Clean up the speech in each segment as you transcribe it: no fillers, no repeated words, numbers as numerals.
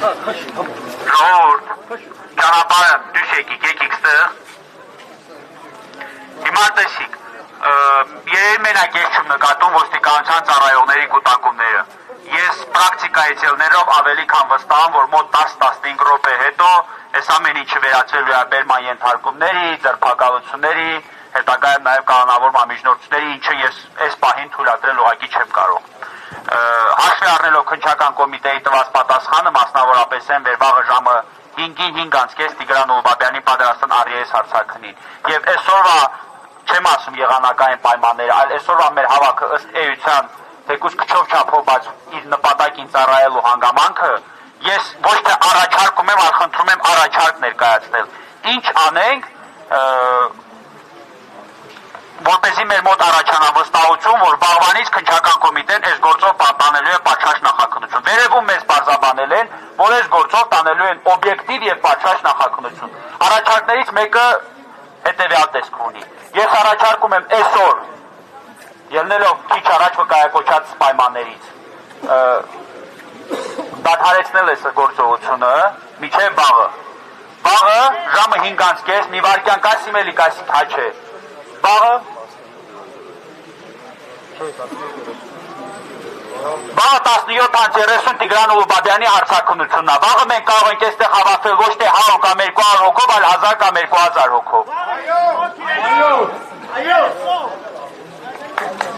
Ժողովուրդ, ճանապարհը դուրս եկիք ստեղ։ Հիմա տեսիք, երբ մենակ ես չեմ նկատում ոստիկանության ծառայողների կուտակումները։ Ես պրակտիկայից ելներով ավելի քան վստահ եմ, որ մոտ 10-15 րոպե հետո այս ամեն ինչը վերածվելու է բերման ենթարկումների, ձերբակալությունների, հետագայում նաև կանոնավոր միջնորդությունների, ինչը ես այս պահին թույլատրել ուղղակի չեմ կարող։ Հաշվի առնելով քննչական կոմիտեի տված պատասխանը, մասնավորապես են վաղը ժամը 5-ին 5:30 Տիգրան Ուլուբաբյանի պատրաստան RES հարցաքնին։ Եվ այսօրվա չեմ ասում եղանակային պայմանները, այլ այսօրվա մեր հավաքը ըստ էության թեկուզ քչով չափով, բայց իր նպատակին ծառայելու հանգամանքը, ես ոչ թե առաջարկում եմ, այլ խնդրում եմ առաջարկ ներկայացնել։ Ինչ անենք, որպեսզի մեր մոտ առաջանա վստահություն, որ վաղվանից քննչական կոմիտեն այս գործով տանելու է պատշաճ նախաքննություն։ Վերևում մեզ պարզաբանել են, որ այս գործով տանելու են օբյեկտիվ եւ պատշաճ նախաքննություն։ Առաջարկներից մեկը հետեւյալ տեսք ունի։ Ես առաջարկում եմ այսօր, ելնելով քիչ առաջ վկայակոչած պայմաններից, դադարեցնել այս գործողությունը մինչև վաղը։ Վաղը ժամը 5:30 մի վայրկյան կասիմ էլի կասիկ հա չէ։ Վաղը 17:30 Տիգրան Ուլուբաբյանի հարցաքննությունն է։ Վաղը մենք կարող ենք այստեղ հավաքվել ոչ թե 100 կամ 200 հոգով, այլ 1000 կամ 2000 հոգով։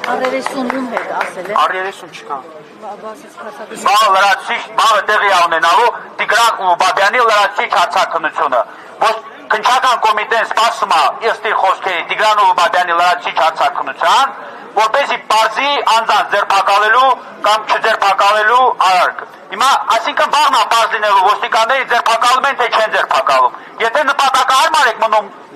R30-ում հետ ասել է։ R30 չկա։ Վաղը լրացուցիչ, վաղը տեղի ունենալու Տիգրան Ուլուբաբյանի լրացուցիչ հարցաքննությունը։ Քննչական կոմիտեն սպասում է ըստ իր խոսքերի Տիգրան Ուլուբաբյանի լրացուցիչ հարցաքննության, որպեսզի պարզի անձանց ձերբակալելու կամ չձերբակալելու արարքը։ Հիմա, այսինքն բաղն է պարզ լինելու ոստիկանների ձերբակալում են, թե չեն ձերբակալում։ Եթե նպատակահարմար եք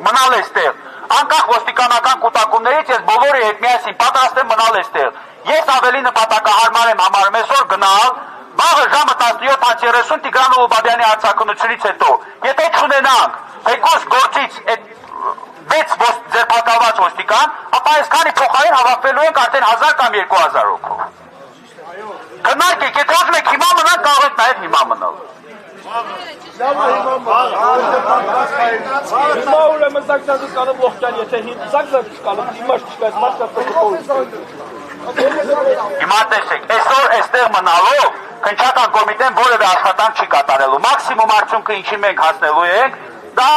մնալ այստեղ, անկախ ոստիկանական կուտակումներից ես բոլորի հետ միասին պատրաստ եմ մնալ այստեղ։ Ես ավելի նպատակահարմար եմ համարում այսօր գնալ վաղը ժամը 17:30 Տիգրան Ուլուբաբյանի հարցաքննությունից հետո։ Եթե չունենանք թեկուզ գործից այդ 6 ձերբակալված ոստիկան, ապա այսքանի փոխարեն հավաքվելու ենք արդեն 1000 կամ 2000 հոգով։ Քննարկեք, եթե ուզում եք հիմա մնալ, կարող եք նաև հիմա մնալ։ Հիմա ուրեմն զակզակը կանեմ լոխկյան, եթե զակզակը կանեմ, դիմաշ չկա, այս մարդկա Հիմա տեսեք, այսօր այստեղ մնալով քննչական կոմիտեն որևէ աշխատանք չի կատարելու։ Մաքսիմում արդյունքը ինչի մենք հասնելու ենք, դա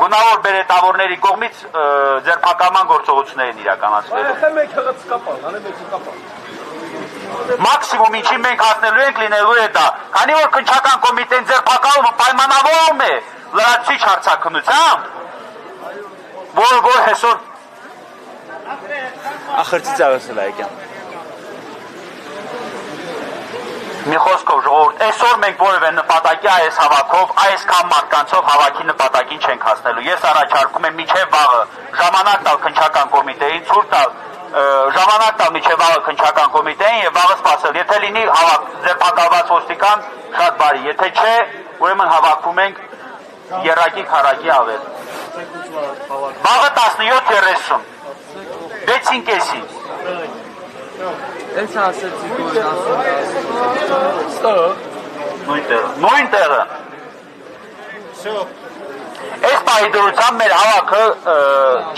գունավոր բերետավորների կողմից ձերբակալման գործողություններ են իրականացվելու։ Մաքսիմում ինչի մենք հասնելու ենք լինելու է դա, քանի որ քննչական կոմիտեն ձերբակալումը պայմանավորում է լրացուցիչ հարցաքննությամբ, որ հեսօր Ախրցից ավեսել այգյան։ Մի խոսքով ժողովուրդ, այսօր մենք որևէ նպատակի այս հավաքով, այսքան մարդկանցով հավաքի նպատակին չենք հասնելու։ Ես առաջարկում եմ մինչև վաղը ժամանակ տալ քննչական կոմիտեին, ցույց տալ ժամանակ տալ մինչև վաղը քննչական կոմիտեին եւ վաղը սպասել։ Եթե լինի ձերբակալված ոստիկան, շատ բարի, եթե չէ, ուրեմն հավաքվում ենք երակի քարակի ավել։ Վաղը 17:30 6:30 Էս ասեցի որ ասում։ Նույն տեղը։ Այս պահի դրությամբ մեր հավաքը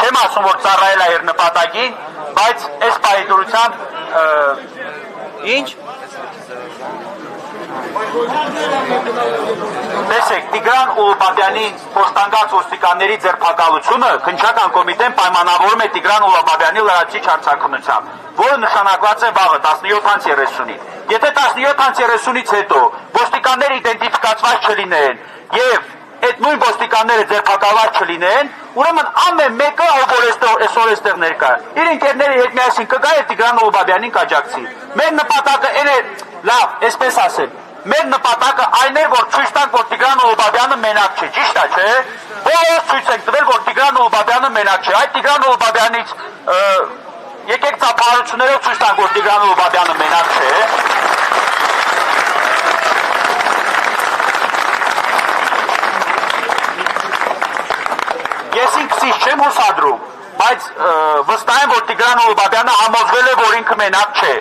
չեմ ասում որ ծառայել է իր նպատակին, բայց այս պահի դրությամբ ինչ Տեսեք, Տիգրան Ուլուբաբյանի փոստանգած ոստիկանների ձերբակալությունը քննչական կոմիտեն պայմանավորում է Տիգրան Ուլուբաբյանի լրացուցիչ հարցաքննությամբ, որը նշանակված է վաղը 17:30-ին։ Եթե 17:30-ից հետո ոստիկանները իդենտիֆիկացված չլինեն եւ այդ նույն ոստիկանները ձերբակալված չլինեն, ուրեմն ամեն մեկը ով որ այսօր այստեղ ներկա է, իր ընկերների հետ միասին կգա եւ Տիգրան Ուլուբաբյանին կաջակցի։ Մեր նպատակը այն է, լավ, այսպես ասեմ, մեր նպատակը այն է, որ ցույց տանք, որ Տիգրան Ուլուբաբյանը մենակ չէ, ճիշտ է, չէ՞։ Բոլորը ցույց ենք տվել, որ Տիգրան Ուլուբաբյանը մենակ չէ։ Այդ Տիգրան Ուլուբաբյանից եկեք ծափահարություններով ցույց տանք, որ Տիգրան Ուլուբաբյանը մենակ չէ։ Ես ինքսից չեմ հուսադրում, բայց վստահ եմ, որ Տիգրան Ուլուբաբյանը համոզվել է, որ ինքը մենակ չէ։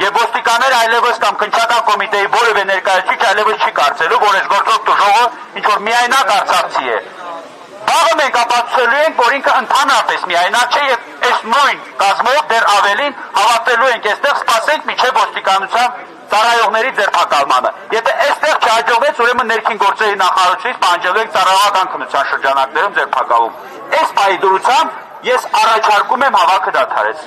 Եվ ոստիկ մարդկաներ այլևս կամ քննչական կոմիտեի որևէ ներկայացուցիչ այլևս չի կարծելու, որ այս գործող տուժողը ինչ որ միայնակ արցախցի է։ Բաղը մենք ապացուցելու ենք, որ ինքը ընդհանրապես միայնակ չէ եւ այս նույն կազմով դեռ ավելին հավատելու ենք այստեղ, սպասենք մինչեւ ոստիկանության ծառայողների ձերբակալմանը։ Եթե այստեղ չհաջողվեց, ուրեմն ներքին գործերի նախարարությունից պահանջելու ենք ծառայողական քննության շրջանակներում ձերբակալում։ Այս պահի դրությամբ ես առաջարկում եմ հավաքը դադարեցնել։